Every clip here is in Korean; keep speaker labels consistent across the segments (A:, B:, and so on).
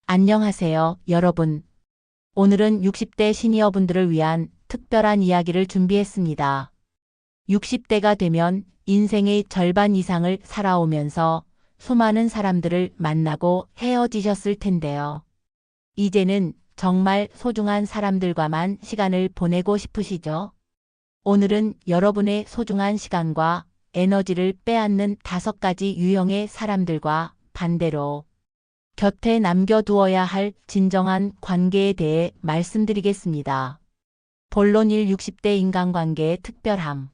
A: 안녕하세요, 여러분. 오늘은 60대 시니어분들을 위한 특별한 이야기를 준비했습니다. 60대가 되면 인생의 절반 이상을 살아오면서 수많은 사람들을 만나고 헤어지셨을 텐데요. 이제는 정말 소중한 사람들과만 시간을 보내고 싶으시죠? 오늘은 여러분의 소중한 시간과 에너지를 빼앗는 5가지 유형의 사람들과 반대로 곁에 남겨두어야 할 진정한 관계에 대해 말씀드리겠습니다. 본론 1. 60대 인간관계의 특별함.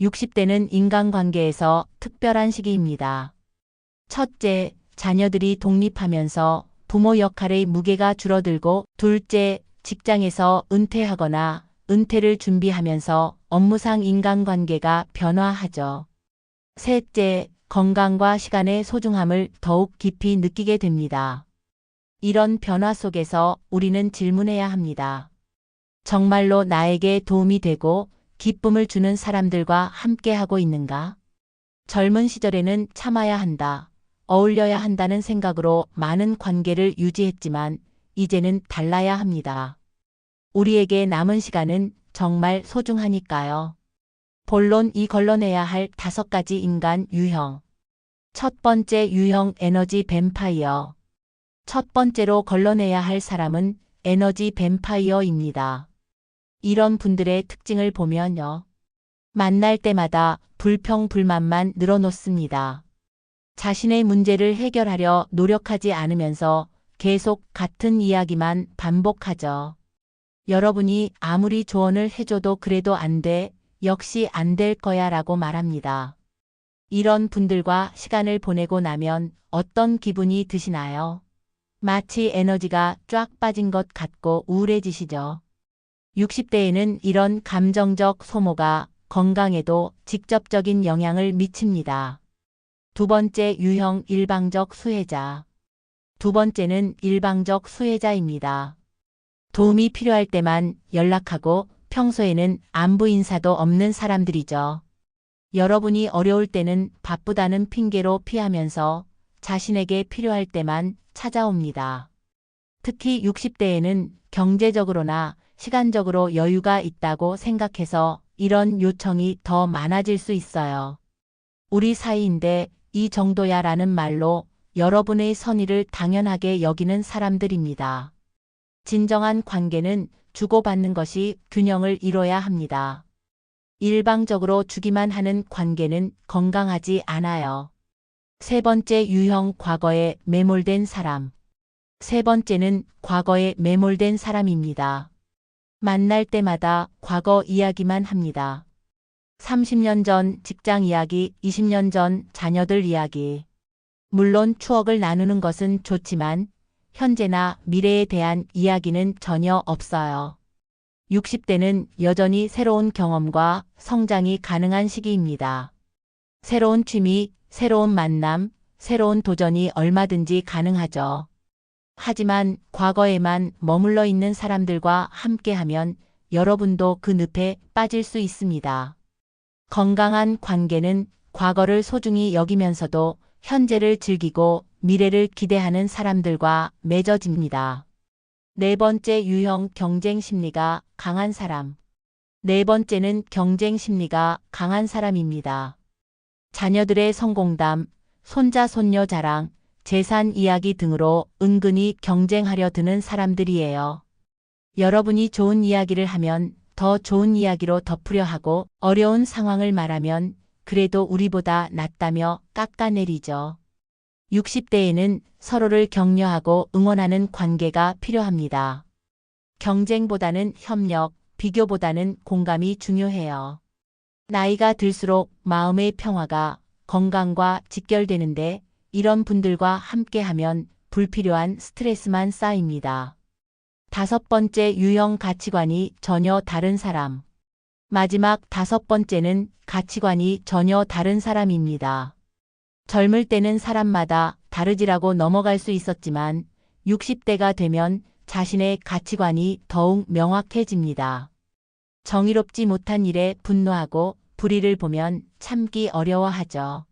A: 60대는 인간관계에서 특별한 시기입니다. 첫째, 자녀들이 독립하면서 부모 역할의 무게가 줄어들고, 둘째, 직장에서 은퇴하거나 은퇴를 준비하면서 업무상 인간관계가 변화하죠. 셋째, 건강과 시간의 소중함을 더욱 깊이 느끼게 됩니다. 이런 변화 속에서 우리는 질문해야 합니다. 정말로 나에게 도움이 되고 기쁨을 주는 사람들과 함께하고 있는가? 젊은 시절에는 참아야 한다, 어울려야 한다는 생각으로 많은 관계를 유지했지만 이제는 달라야 합니다. 우리에게 남은 시간은 정말 소중하니까요. 본론 2. 걸러내야 할 5가지 인간 유형. 첫 번째 유형, 에너지 뱀파이어. 첫 번째로 걸러내야 할 사람은 에너지 뱀파이어입니다. 이런 분들의 특징을 보면요. 만날 때마다 불평불만만 늘어놓습니다. 자신의 문제를 해결하려 노력하지 않으면서 계속 같은 이야기만 반복하죠. 여러분이 아무리 조언을 해줘도 그래도 안 돼, 역시 안 될 거야 라고 말합니다. 이런 분들과 시간을 보내고 나면 어떤 기분이 드시나요? 마치 에너지가 쫙 빠진 것 같고 우울해지시죠. 60대에는 이런 감정적 소모가 건강에도 직접적인 영향을 미칩니다. 두 번째 유형, 일방적 수혜자. 두 번째는 일방적 수혜자입니다. 도움이 필요할 때만 연락하고 평소에는 안부 인사도 없는 사람들이죠. 여러분이 어려울 때는 바쁘다는 핑계로 피하면서 자신에게 필요할 때만 찾아옵니다. 특히 60대에는 경제적으로나 시간적으로 여유가 있다고 생각해서 이런 요청이 더 많아질 수 있어요. 우리 사이인데 이 정도야 라는 말로 여러분의 선의를 당연하게 여기는 사람들입니다. 진정한 관계는 주고받는 것이 균형을 이뤄야 합니다. 일방적으로 주기만 하는 관계는 건강하지 않아요. 세 번째 유형, 과거에 매몰된 사람. 세 번째는 과거에 매몰된 사람입니다. 만날 때마다 과거 이야기만 합니다. 30년 전 직장 이야기, 20년 전 자녀들 이야기. 물론 추억을 나누는 것은 좋지만 현재나 미래에 대한 이야기는 전혀 없어요. 60대는 여전히 새로운 경험과 성장이 가능한 시기입니다. 새로운 취미, 새로운 만남, 새로운 도전이 얼마든지 가능하죠. 하지만 과거에만 머물러 있는 사람들과 함께하면 여러분도 그 늪에 빠질 수 있습니다. 건강한 관계는 과거를 소중히 여기면서도 현재를 즐기고 미래를 기대하는 사람들과 맺어집니다. 네 번째 유형, 경쟁 심리가 강한 사람. 네 번째는 경쟁 심리가 강한 사람입니다. 자녀들의 성공담, 손자 손녀 자랑, 재산 이야기 등으로 은근히 경쟁하려 드는 사람들이에요. 여러분이 좋은 이야기를 하면 더 좋은 이야기로 덮으려 하고, 어려운 상황을 말하면 그래도 우리보다 낫다며 깎아내리죠. 60대에는 서로를 격려하고 응원하는 관계가 필요합니다. 경쟁보다는 협력, 비교보다는 공감이 중요해요. 나이가 들수록 마음의 평화가 건강과 직결되는데 이런 분들과 함께하면 불필요한 스트레스만 쌓입니다. 5번째 유형, 가치관이 전혀 다른 사람. 마지막 5번째는 가치관이 전혀 다른 사람입니다. 젊을 때는 사람마다 다르지라고 넘어갈 수 있었지만 60대가 되면 자신의 가치관이 더욱 명확해집니다. 정의롭지 못한 일에 분노하고 불의를 보면 참기 어려워하죠.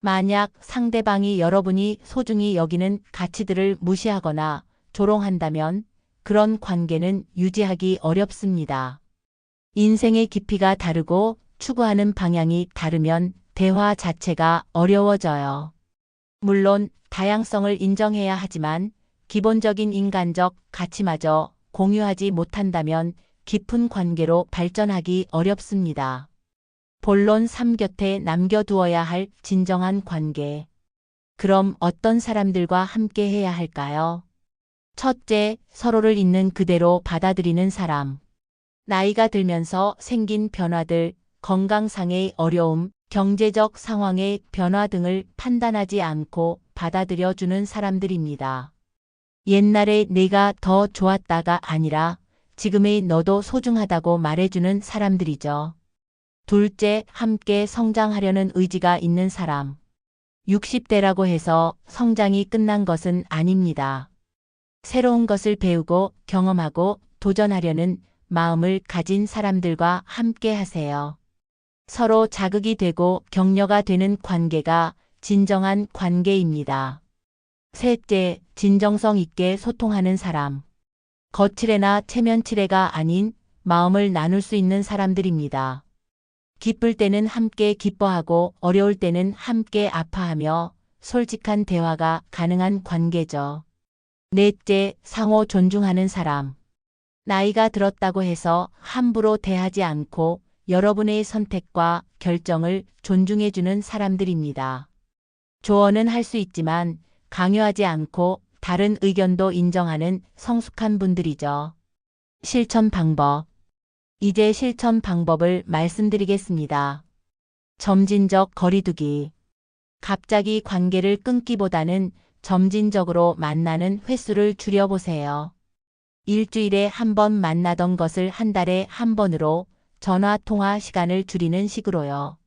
A: 만약 상대방이 여러분이 소중히 여기는 가치들을 무시하거나 조롱한다면 그런 관계는 유지하기 어렵습니다. 인생의 깊이가 다르고 추구하는 방향이 다르면 대화 자체가 어려워져요. 물론 다양성을 인정해야 하지만 기본적인 인간적 가치마저 공유하지 못한다면 깊은 관계로 발전하기 어렵습니다. 본론 3 곁에 남겨두어야 할 진정한 관계. 그럼 어떤 사람들과 함께 해야 할까요? 첫째, 서로를 있는 그대로 받아들이는 사람. 나이가 들면서 생긴 변화들, 건강상의 어려움, 경제적 상황의 변화 등을 판단하지 않고 받아들여주는 사람들입니다. 옛날에 내가 더 좋았다가 아니라 지금의 너도 소중하다고 말해주는 사람들이죠. 둘째, 함께 성장하려는 의지가 있는 사람. 60대라고 해서 성장이 끝난 것은 아닙니다. 새로운 것을 배우고 경험하고 도전하려는 마음을 가진 사람들과 함께 하세요. 서로 자극이 되고 격려가 되는 관계가 진정한 관계입니다. 셋째, 진정성 있게 소통하는 사람. 거칠애나 체면치레가 아닌 마음을 나눌 수 있는 사람들입니다. 기쁠 때는 함께 기뻐하고 어려울 때는 함께 아파하며 솔직한 대화가 가능한 관계죠. 넷째, 상호 존중하는 사람. 나이가 들었다고 해서 함부로 대하지 않고 여러분의 선택과 결정을 존중해주는 사람들입니다. 조언은 할 수 있지만 강요하지 않고 다른 의견도 인정하는 성숙한 분들이죠. 실천 방법. 이제 실천 방법을 말씀드리겠습니다. 점진적 거리두기. 갑자기 관계를 끊기보다는 점진적으로 만나는 횟수를 줄여보세요. 일주일에 한 번 만나던 것을 한 달에 한 번으로 전화 통화 시간을 줄이는 식으로요.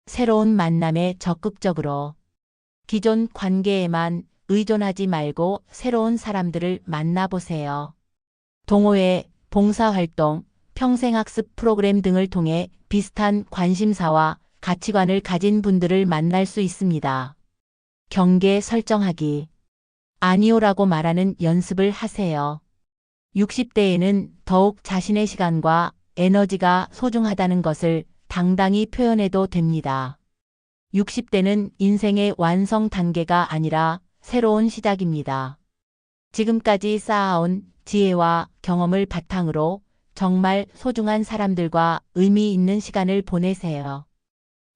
A: 새로운 만남에 적극적으로. 기존 관계에만 의존하지 말고 새로운 사람들을 만나보세요. 동호회, 봉사활동, 평생학습 프로그램 등을 통해 비슷한 관심사와 가치관을 가진 분들을 만날 수 있습니다. 경계 설정하기. 아니오라고 말하는 연습을 하세요. 60대에는 더욱 자신의 시간과 에너지가 소중하다는 것을 당당히 표현해도 됩니다. 60대는 인생의 완성 단계가 아니라 새로운 시작입니다. 지금까지 쌓아온 지혜와 경험을 바탕으로 정말 소중한 사람들과 의미 있는 시간을 보내세요.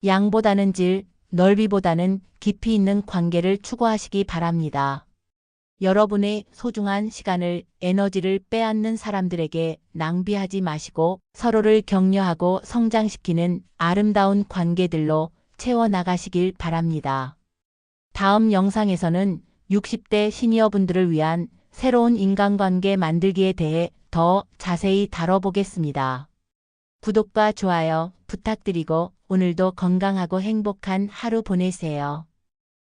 A: 양보다는 질, 넓이보다는 깊이 있는 관계를 추구하시기 바랍니다. 여러분의 소중한 시간을, 에너지를 빼앗는 사람들에게 낭비하지 마시고 서로를 격려하고 성장시키는 아름다운 관계들로 채워나가시길 바랍니다. 다음 영상에서는 60대 시니어분들을 위한 새로운 인간관계 만들기에 대해 더 자세히 다뤄보겠습니다. 구독과 좋아요 부탁드리고 오늘도 건강하고 행복한 하루 보내세요.